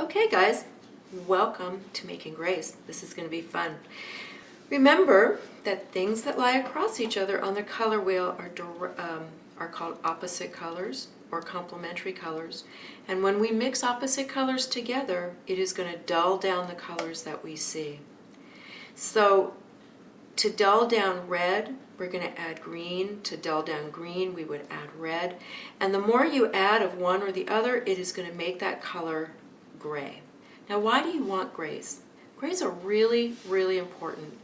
Okay guys, welcome to Making Grays. This is going to be fun. Remember that things that lie across each other on the color wheel are called opposite colors or complementary colors. And when we mix opposite colors together, it is going to dull down the colors that we see. So to dull down red, we're going to add green. To dull down green, we would add red. And the more you add of one or the other, it is going to make that color gray. Now, why do you want grays? Grays are really, really important.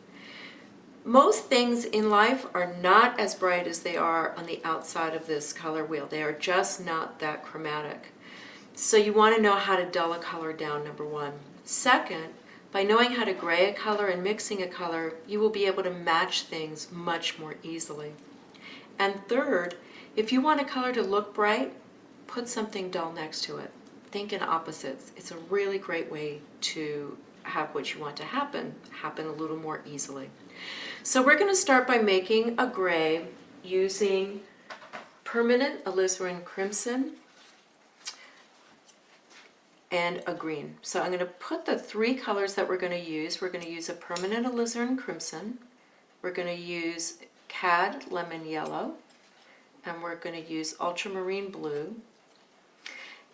Most things in life are not as bright as they are on the outside of this color wheel. They are just not that chromatic. So you want to know how to dull a color down, number one. Second, by knowing how to gray a color and mixing a color, you will be able to match things much more easily. And third, if you want a color to look bright, put something dull next to it. Think in opposites. It's a really great way to have what you want to happen a little more easily. So we're going to start by making a gray using permanent alizarin crimson and a green. So I'm going to put the three colors that we're going to use. We're going to use a permanent alizarin crimson, we're going to use cad lemon yellow, and we're going to use ultramarine blue.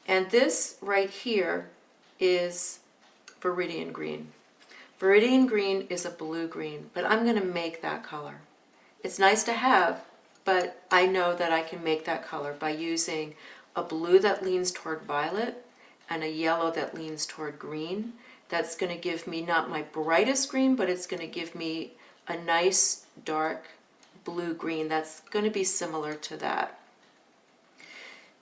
And this right here is viridian green. Viridian green is a blue green, but I'm going to make that color. It's nice to have, but I know that I can make that color by using a blue that leans toward violet and a yellow that leans toward green. That's going to give me not my brightest green, but it's going to give me a nice dark blue green that's going to be similar to that.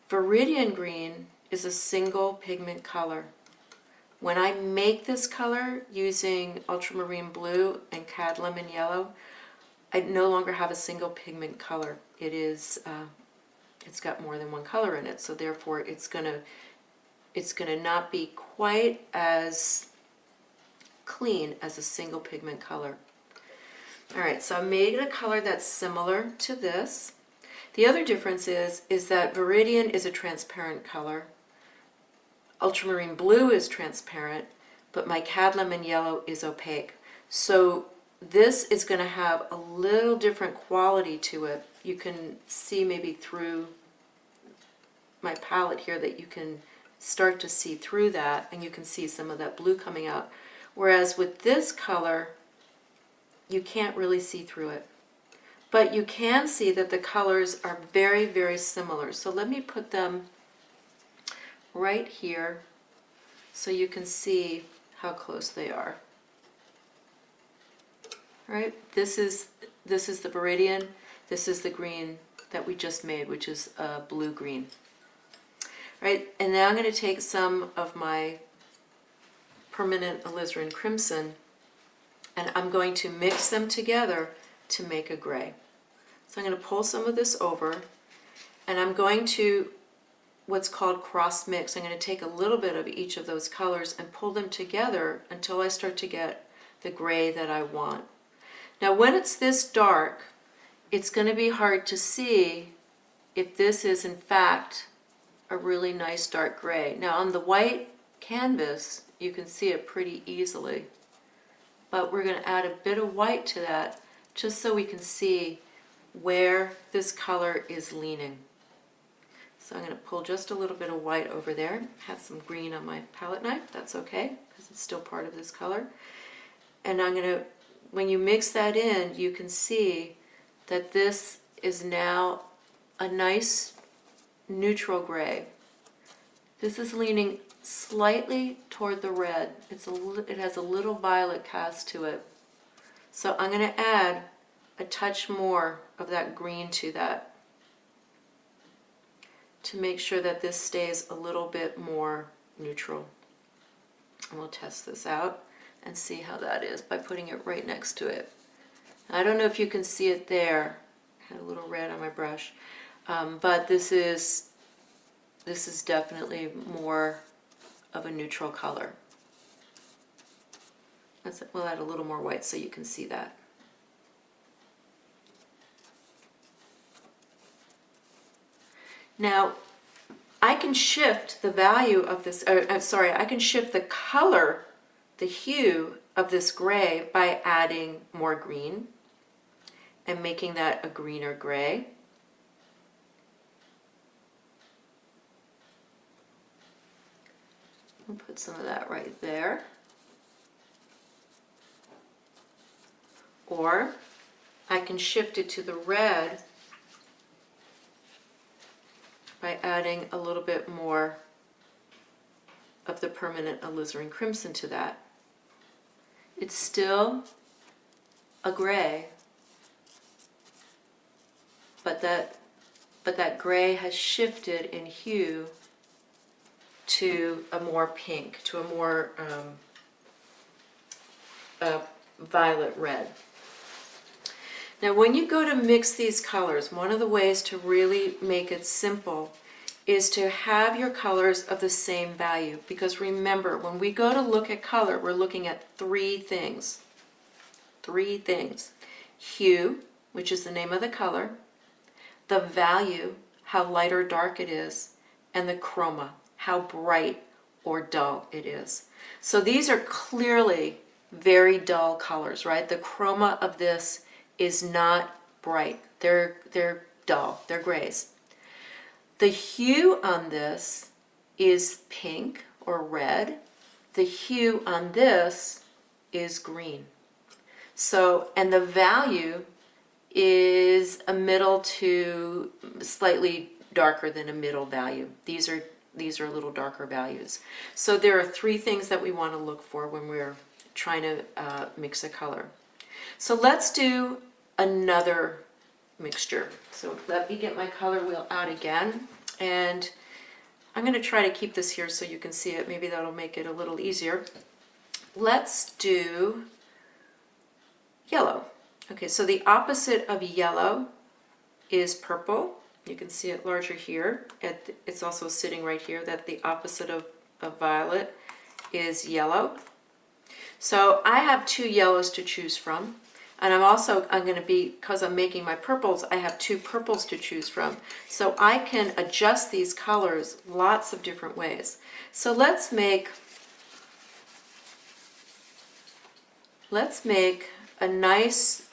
Viridian green is a single pigment color. When I make this color using ultramarine blue and cad lemon yellow, I no longer have a single pigment color. It's got more than one color in it, so therefore it's gonna not be quite as clean as a single pigment color. All right, so I made a color that's similar to this. The other difference is that viridian is a transparent color. Ultramarine blue is transparent, but my cad lemon yellow is opaque. So this is going to have a little different quality to it. You can see maybe through my palette here that you can start to see through that, and you can see some of that blue coming out. Whereas with this color, you can't really see through it. But you can see that the colors are very, very similar. So let me put them right here so you can see how close they are. Right? This is the viridian, this is the green that we just made, which is blue green. Right? And now I'm going to take some of my permanent alizarin crimson and I'm going to mix them together to make a gray. So I'm going to pull some of this over and I'm going to what's called cross mix. I'm going to take a little bit of each of those colors and pull them together until I start to get the gray that I want. Now when it's this dark, it's going to be hard to see if this is in fact a really nice dark gray. Now on the white canvas you can see it pretty easily, but we're going to add a bit of white to that just so we can see where this color is leaning. So I'm going to pull just a little bit of white over there. Have some green on my palette knife. That's okay because it's still part of this color. And I'm going to, when you mix that in, you can see that this is now a nice neutral gray. This is leaning slightly toward the red. It has a little violet cast to it. So I'm going to add a touch more of that green to that, to make sure that this stays a little bit more neutral. And we'll test this out and see how that is by putting it right next to it. I don't know if you can see it there. I had a little red on my brush, but this is definitely more of a neutral color. We'll add a little more white so you can see that. Now, I can shift the value of this, I can shift the color, the hue of this gray by adding more green and making that a greener gray. I'll put some of that right there. Or I can shift it to the red by adding a little bit more of the permanent alizarin crimson to that. It's still a gray, but that gray has shifted in hue to a more pink, to a more violet red. Now when you go to mix these colors, one of the ways to really make it simple is to have your colors of the same value. Because remember, when we go to look at color, we're looking at three things. Three things. Hue, which is the name of the color, the value, how light or dark it is, and the chroma, how bright or dull it is. So these are clearly very dull colors, right? The chroma of this is not bright. They're dull. They're grays. The hue on this is pink or red. The hue on this is green. So, and the value is a middle to slightly darker than a middle value. These are a little darker values. So there are three things that we want to look for when we're trying to mix a color. So let's do another mixture. So let me get my color wheel out again, and I'm going to try to keep this here so you can see it. Maybe that'll make it a little easier. Let's do yellow. Okay, so the opposite of yellow is purple. You can see it larger here. It's also sitting right here, that the opposite of violet is yellow. So I have two yellows to choose from. And I'm going to be, because I'm making my purples, I have two purples to choose from. So I can adjust these colors lots of different ways. So let's make a nice,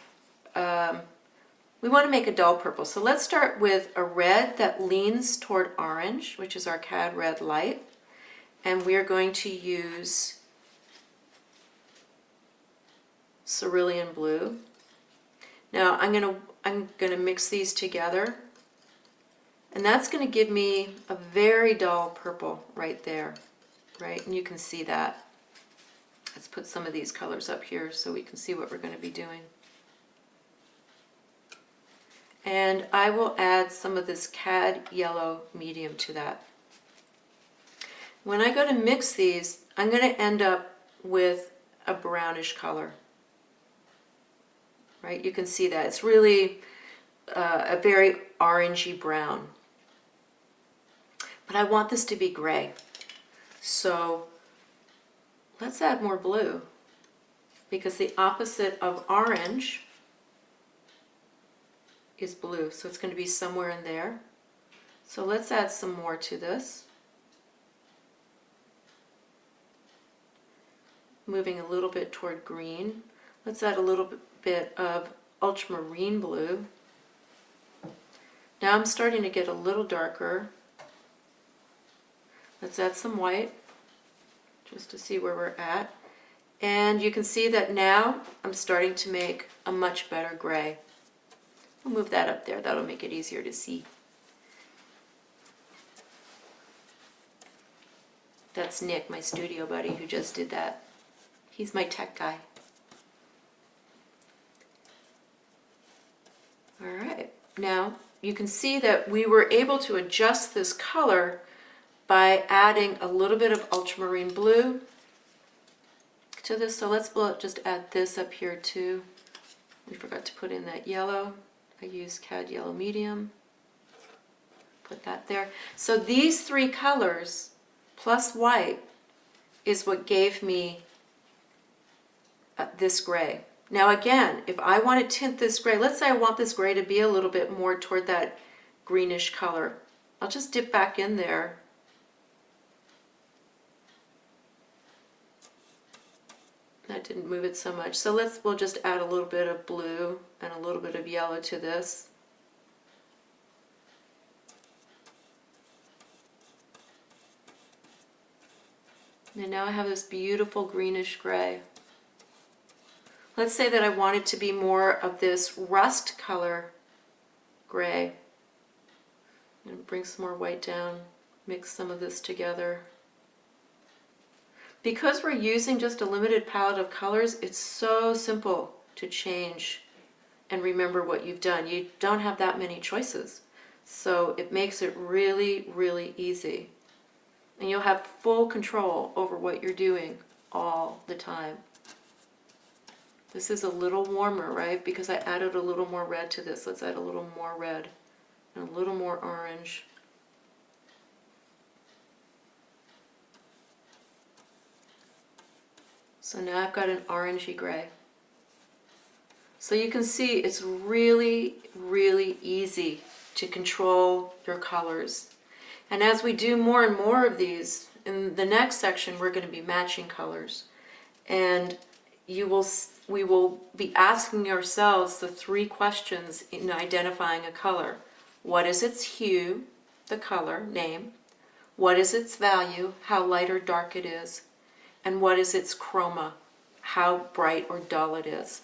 we want to make a dull purple. So let's start with a red that leans toward orange, which is our Cad Red Light. And we're going to use cerulean blue. Now I'm gonna mix these together, and that's going to give me a very dull purple right there, right? And you can see that. Let's put some of these colors up here so we can see what we're going to be doing. And I will add some of this Cad Yellow Medium to that. When I go to mix these, I'm going to end up with a brownish color. Right? You can see that. It's really a very orangey brown. But I want this to be gray. So let's add more blue, because the opposite of orange is blue. So it's going to be somewhere in there. So let's add some more to this. Moving a little bit toward green. Let's add a little bit of ultramarine blue. Now I'm starting to get a little darker. Let's add some white just to see where we're at. And you can see that now I'm starting to make a much better gray. I'll move that up there. That'll make it easier to see. That's Nick, my studio buddy, who just did that. He's my tech guy. All right, now you can see that we were able to adjust this color by adding a little bit of ultramarine blue to this. So let's just add this up here too. We forgot to put in that yellow. I used Cad Yellow Medium. Put that there. So these three colors plus white is what gave me this gray. Now again, if I want to tint this gray, let's say I want this gray to be a little bit more toward that greenish color. I'll just dip back in there. That didn't move it so much. So we'll just add a little bit of blue and a little bit of yellow to this. And now I have this beautiful greenish gray. Let's say that I want it to be more of this rust color gray. And bring some more white down, mix some of this together. Because we're using just a limited palette of colors, it's so simple to change and remember what you've done. You don't have that many choices. So it makes it really, really easy. And you'll have full control over what you're doing all the time. This is a little warmer, right? Because I added a little more red to this. Let's add a little more red and a little more orange. So now I've got an orangey gray. So you can see it's really, really easy to control your colors. And as we do more and more of these, in the next section we're going to be matching colors. And we will be asking ourselves the 3 questions in identifying a color. What is its hue, the color, name? What is its value, how light or dark it is? And what is its chroma, how bright or dull it is?